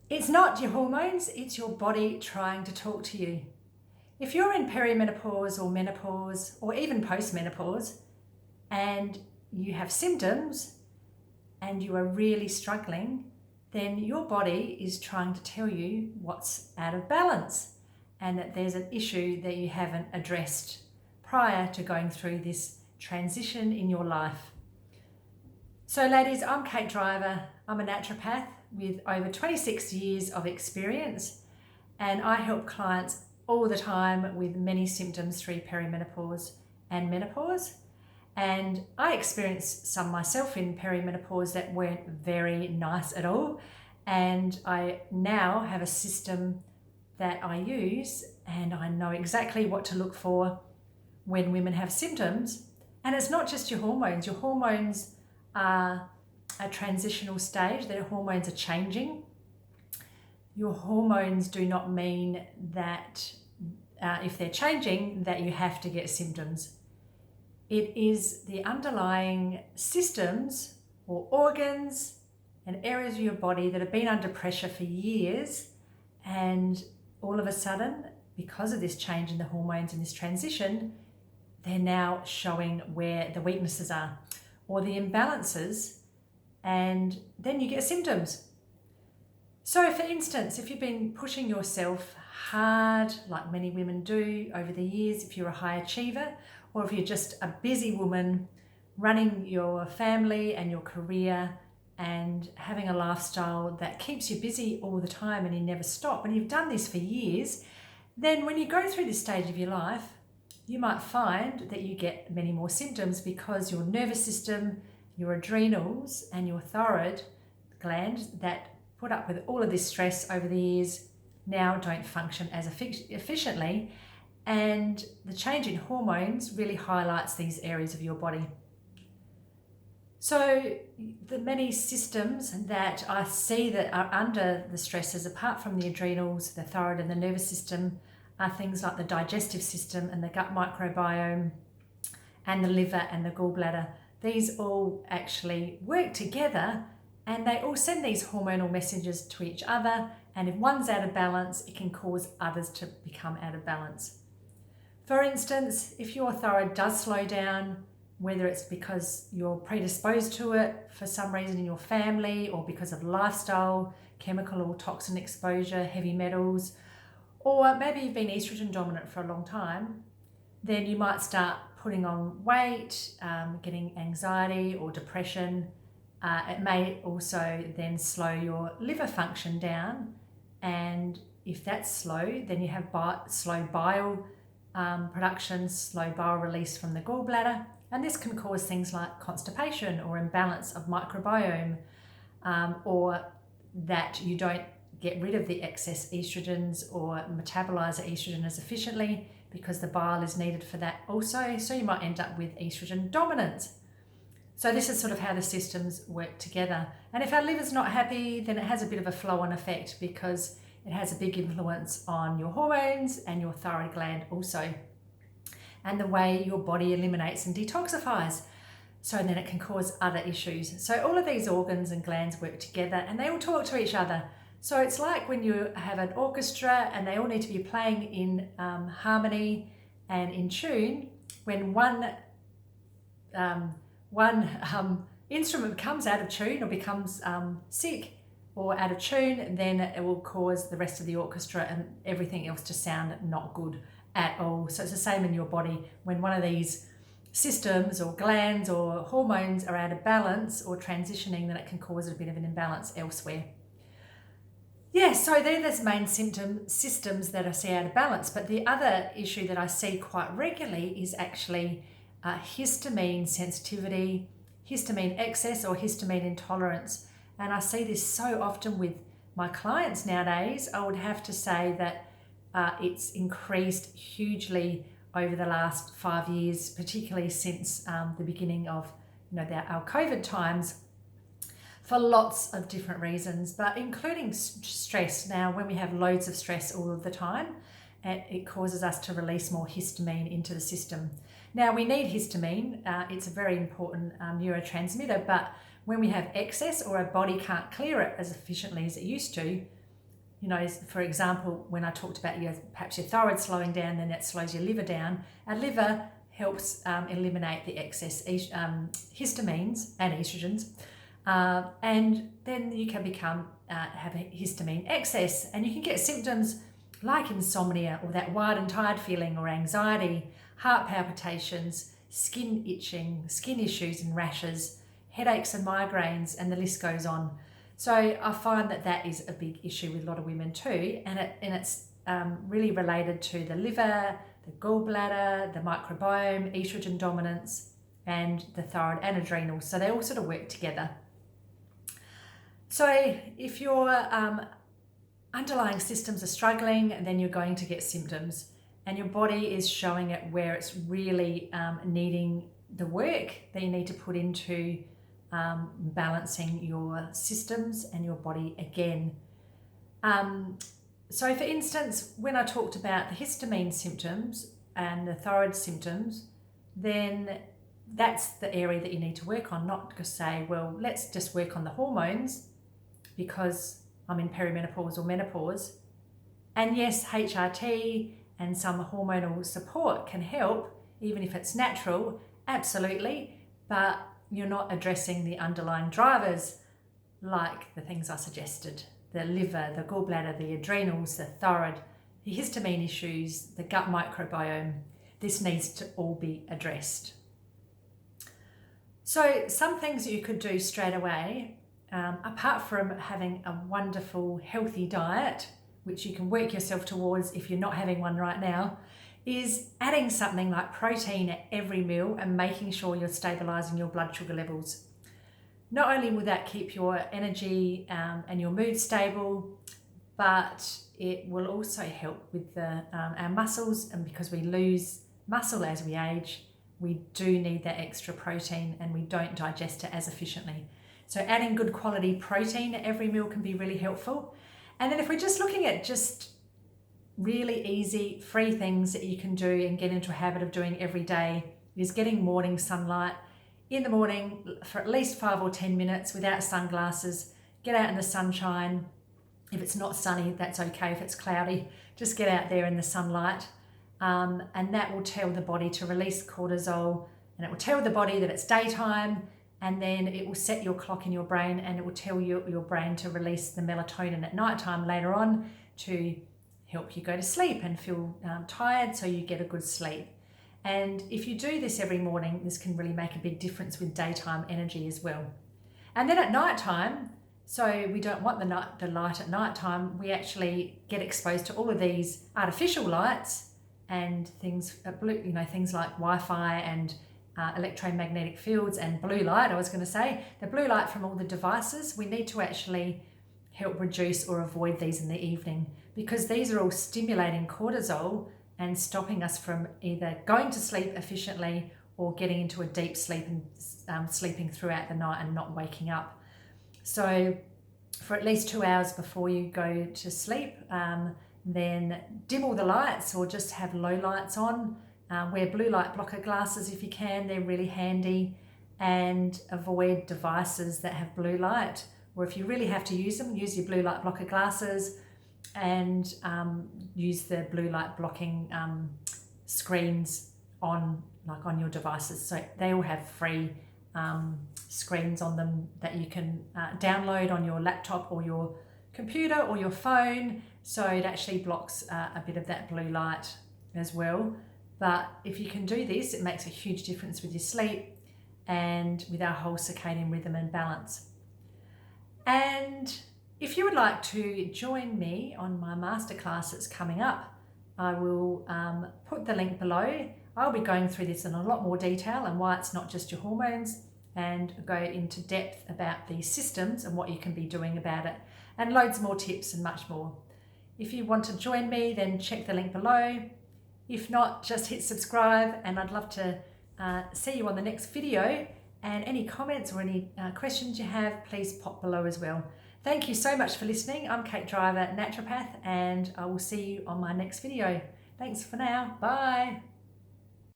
It's not your hormones, it's your body trying to talk to you. If you're in perimenopause or menopause or even postmenopause and you have symptoms and you are really struggling, then your body is trying to tell you what's out of balance and that there's an issue that you haven't addressed prior to going through this transition in your life. So ladies, I'm Kate Driver. I'm a naturopath with over 26 years of experience, and I help clients all the time with many symptoms through perimenopause and menopause. And I experienced some myself in perimenopause that weren't very nice at all. And I now have a system that I use, and I know exactly what to look for when women have symptoms. And it's not just your hormones. Your hormones are a transitional stage. Their hormones are changing. Your hormones do not mean that if they're changing that you have to get symptoms. It is the underlying systems or organs and areas of your body that have been under pressure for years, and all of a sudden, because of this change in the hormones and this transition, they're now showing where the weaknesses are or the imbalances, and then you get symptoms. So for instance, if you've been pushing yourself hard, like many women do over the years, if you're a high achiever, or if you're just a busy woman running your family and your career and having a lifestyle that keeps you busy all the time and you never stop, and you've done this for years, then when you go through this stage of your life, you might find that you get many more symptoms because your nervous system, your adrenals, and your thyroid gland that put up with all of this stress over the years now don't function as efficiently. And the change in hormones really highlights these areas of your body. So the many systems that I see that are under the stresses, apart from the adrenals, the thyroid, and the nervous system, are things like the digestive system and the gut microbiome and the liver and the gallbladder. These all actually work together, and they all send these hormonal messages to each other, and if one's out of balance, it can cause others to become out of balance. For instance, if your thyroid does slow down, whether it's because you're predisposed to it for some reason in your family, or because of lifestyle, chemical or toxin exposure, heavy metals, or maybe you've been estrogen dominant for a long time, then you might start putting on weight, getting anxiety or depression. It may also then slow your liver function down, and if that's slow, then you have slow bile production, slow bile release from the gallbladder, and this can cause things like constipation or imbalance of microbiome, or that you don't get rid of the excess estrogens or metabolize the estrogen as efficiently because the bile is needed for that also. So you might end up with estrogen dominance. So this is sort of how the systems work together. And if our liver's not happy, then it has a bit of a flow-on effect because it has a big influence on your hormones and your thyroid gland also, and the way your body eliminates and detoxifies. So then it can cause other issues. So all of these organs and glands work together and they all talk to each other. So it's like when you have an orchestra and they all need to be playing in harmony and in tune. When one instrument comes out of tune or becomes sick or out of tune, then it will cause the rest of the orchestra and everything else to sound not good at all. So it's the same in your body. When one of these systems or glands or hormones are out of balance or transitioning, then it can cause a bit of an imbalance elsewhere. Yeah, so they're the main systems that I see out of balance. But the other issue that I see quite regularly is actually histamine sensitivity, histamine excess, or histamine intolerance. And I see this so often with my clients nowadays. I would have to say that it's increased hugely over the last 5 years, particularly since the beginning of our COVID times, for lots of different reasons, but including stress. Now, when we have loads of stress all of the time, it causes us to release more histamine into the system. Now, we need histamine. It's a very important neurotransmitter, but when we have excess or our body can't clear it as efficiently as it used to, for example, when I talked about perhaps your thyroid slowing down, then that slows your liver down. Our liver helps eliminate the excess histamines and estrogens, and then you can have a histamine excess, and you can get symptoms like insomnia or that wired and tired feeling, or anxiety, heart palpitations, skin itching, skin issues and rashes, headaches and migraines, and the list goes on. So I find that is a big issue with a lot of women too, and it's really related to the liver, the gallbladder, the microbiome, estrogen dominance, and the thyroid and adrenals. So they all sort of work together. So if your underlying systems are struggling, then you're going to get symptoms, and your body is showing it where it's really needing the work that you need to put into balancing your systems and your body again. So for instance, when I talked about the histamine symptoms and the thyroid symptoms, then that's the area that you need to work on, not to say, well, let's just work on the hormones because I'm in perimenopause or menopause. And yes, HRT and some hormonal support can help, even if it's natural, absolutely, but you're not addressing the underlying drivers like the things I suggested: the liver, the gallbladder, the adrenals, the thyroid, the histamine issues, the gut microbiome. This needs to all be addressed. So some things that you could do straight away, apart from having a wonderful healthy diet, which you can work yourself towards if you're not having one right now, is adding something like protein at every meal and making sure you're stabilizing your blood sugar levels. Not only will that keep your energy and your mood stable, but it will also help with our muscles, and because we lose muscle as we age, we do need that extra protein and we don't digest it as efficiently. So adding good quality protein at every meal can be really helpful. And then if we're just looking at just really easy, free things that you can do and get into a habit of doing every day, is getting morning sunlight in the morning for at least 5 or 10 minutes without sunglasses. Get out in the sunshine. If it's not sunny, that's okay. If it's cloudy, just get out there in the sunlight. And that will tell the body to release cortisol, and it will tell the body that it's daytime, and then it will set your clock in your brain, and it will tell your brain to release the melatonin at nighttime later on to help you go to sleep and feel tired, so you get a good sleep. And if you do this every morning, this can really make a big difference with daytime energy as well. And then at nighttime, so we don't want the light at nighttime, we actually get exposed to all of these artificial lights and things, things like Wi-Fi and electromagnetic fields and blue light. I was going to say the blue light from all the devices. We need to actually help reduce or avoid these in the evening, because these are all stimulating cortisol and stopping us from either going to sleep efficiently or getting into a deep sleep and sleeping throughout the night and not waking up. So for at least 2 hours before you go to sleep, then dim all the lights or just have low lights on. Wear blue light blocker glasses if you can, they're really handy, and avoid devices that have blue light. Or if you really have to use them, use your blue light blocker glasses and use the blue light blocking screens on your devices. So they all have free screens on them that you can download on your laptop or your computer or your phone. So it actually blocks a bit of that blue light as well. But if you can do this, it makes a huge difference with your sleep and with our whole circadian rhythm and balance. And if you would like to join me on my masterclass that's coming up, I will put the link below. I'll be going through this in a lot more detail and why it's not just your hormones, and go into depth about the systems and what you can be doing about it, and loads more tips and much more. If you want to join me, then check the link below. If not, just hit subscribe, and I'd love to see you on the next video. And any comments or any questions you have, please pop below as well. Thank you so much for listening. I'm Kate Driver, Naturopath, and I will see you on my next video. Thanks for now. Bye.